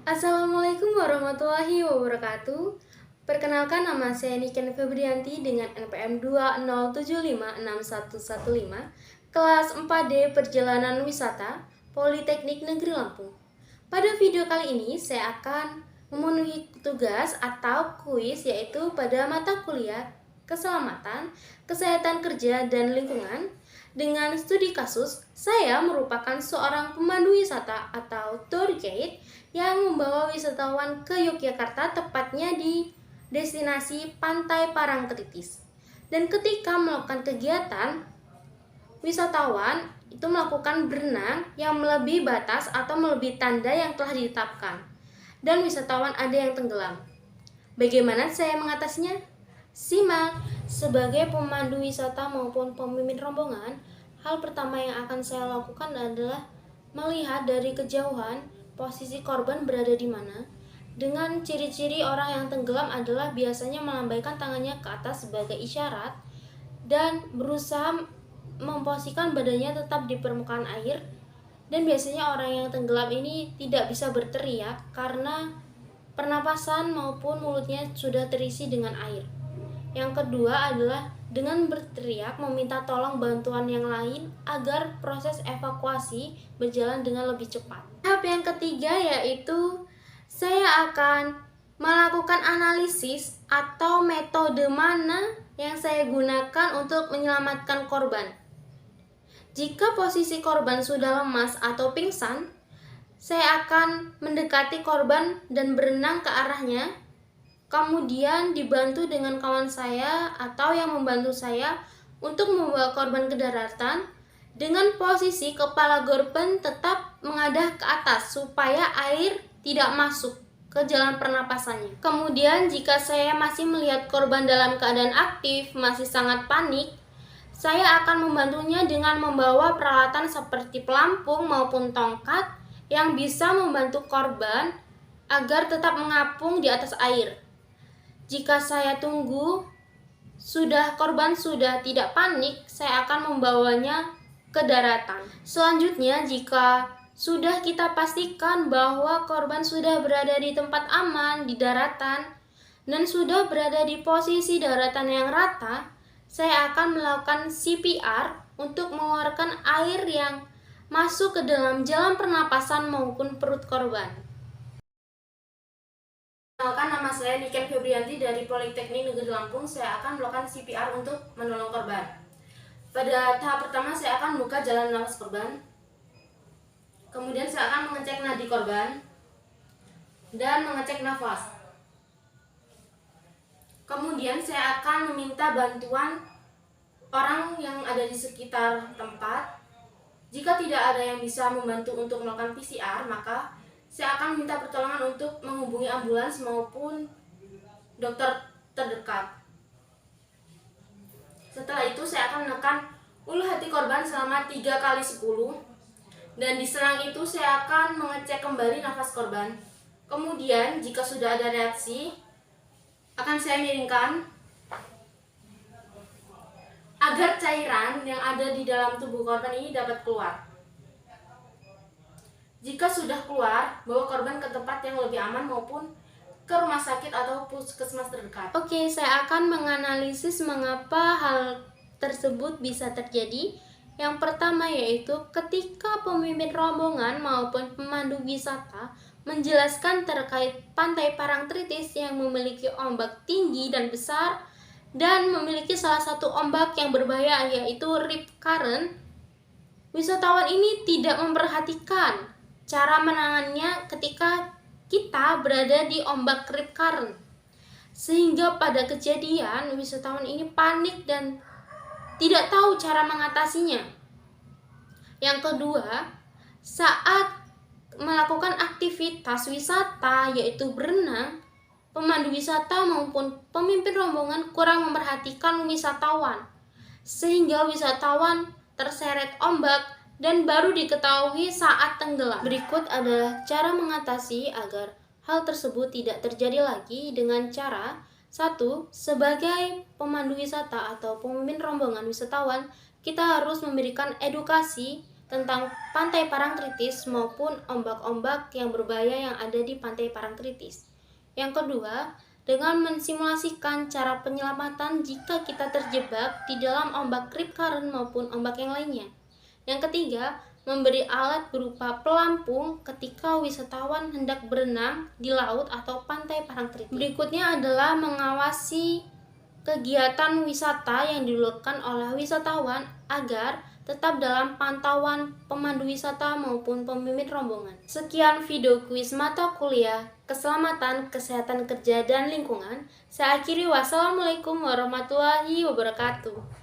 Assalamualaikum warahmatullahi wabarakatuh. Perkenalkan, nama saya Niken Febrianti dengan NPM 207561115, kelas 4D Perjalanan Wisata, Politeknik Negeri Lampung. Pada video kali ini saya akan memenuhi tugas atau kuis, yaitu pada mata kuliah Keselamatan, Kesehatan Kerja dan Lingkungan. Dengan studi kasus, saya merupakan seorang pemandu wisata atau tour guide yang membawa wisatawan ke Yogyakarta, tepatnya di destinasi Pantai Parangtritis. Dan ketika melakukan kegiatan, wisatawan itu melakukan berenang yang melebihi batas atau melebihi tanda yang telah ditetapkan. Dan wisatawan ada yang tenggelam. Bagaimana saya mengatasinya? Simak. Sebagai pemandu wisata maupun pemimpin rombongan, hal pertama yang akan saya lakukan adalah melihat dari kejauhan posisi korban berada di mana. Dengan ciri-ciri orang yang tenggelam adalah biasanya melambaikan tangannya ke atas sebagai isyarat dan berusaha memposisikan badannya tetap di permukaan air. Dan biasanya orang yang tenggelam ini tidak bisa berteriak karena pernapasan maupun mulutnya sudah terisi dengan air. Yang kedua adalah dengan berteriak meminta tolong bantuan yang lain agar proses evakuasi berjalan dengan lebih cepat. Tahap yang ketiga yaitu saya akan melakukan analisis atau metode mana yang saya gunakan untuk menyelamatkan korban. Jika posisi korban sudah lemas atau pingsan, saya akan mendekati korban dan berenang ke arahnya. Kemudian dibantu dengan kawan saya atau yang membantu saya untuk membawa korban ke daratan dengan posisi kepala korban tetap mengadah ke atas supaya air tidak masuk ke jalan pernapasannya. Kemudian jika saya masih melihat korban dalam keadaan aktif, masih sangat panik, saya akan membantunya dengan membawa peralatan seperti pelampung maupun tongkat yang bisa membantu korban agar tetap mengapung di atas air. Jika saya tunggu korban sudah tidak panik, saya akan membawanya ke daratan. Selanjutnya, jika sudah kita pastikan bahwa korban sudah berada di tempat aman di daratan dan sudah berada di posisi daratan yang rata, saya akan melakukan CPR untuk mengeluarkan air yang masuk ke dalam jalan pernapasan maupun perut korban. Perkenalkan, nama saya Niken Febrianti dari Politeknik Negeri Lampung. Saya akan melakukan CPR untuk menolong korban. Pada tahap pertama saya akan membuka jalan nafas korban. Kemudian saya akan mengecek nadi korban dan mengecek nafas. Kemudian saya akan meminta bantuan orang yang ada di sekitar tempat. Jika tidak ada yang bisa membantu untuk melakukan PCR, maka saya akan minta pertolongan untuk menghubungi ambulans maupun dokter terdekat. Setelah itu saya akan menekan ulu hati korban selama 3 kali 10. Dan di selang itu saya akan mengecek kembali nafas korban. Kemudian jika sudah ada reaksi, akan saya miringkan agar cairan yang ada di dalam tubuh korban ini dapat keluar. Jika sudah keluar, bawa korban ke tempat yang lebih aman maupun ke rumah sakit atau puskesmas terdekat. Oke, saya akan menganalisis mengapa hal tersebut bisa terjadi. Yang pertama yaitu ketika pemimpin rombongan maupun pemandu wisata menjelaskan terkait Pantai Parangtritis yang memiliki ombak tinggi dan besar dan memiliki salah satu ombak yang berbahaya yaitu rip current, wisatawan ini tidak memperhatikan cara menangannya ketika kita berada di ombak rip current, sehingga pada kejadian wisatawan ini panik dan tidak tahu cara mengatasinya. Yang kedua, saat melakukan aktivitas wisata yaitu berenang, pemandu wisata maupun pemimpin rombongan kurang memperhatikan wisatawan, sehingga wisatawan terseret ombak dan baru diketahui saat tenggelam. Berikut adalah cara mengatasi agar hal tersebut tidak terjadi lagi dengan cara: 1. Sebagai pemandu wisata atau pemimpin rombongan wisatawan, kita harus memberikan edukasi tentang pantai Parangtritis maupun ombak-ombak yang berbahaya yang ada di pantai Parangtritis. Yang kedua, dengan mensimulasikan cara penyelamatan jika kita terjebak di dalam ombak creep current maupun ombak yang lainnya. Yang ketiga, memberi alat berupa pelampung ketika wisatawan hendak berenang di laut atau pantai Parangtritis. Berikutnya adalah mengawasi kegiatan wisata yang dilakukan oleh wisatawan agar tetap dalam pantauan pemandu wisata maupun pemimpin rombongan. Sekian video kuis mata kuliah Keselamatan, Kesehatan Kerja, dan Lingkungan. Saya akhiri, wassalamualaikum warahmatullahi wabarakatuh.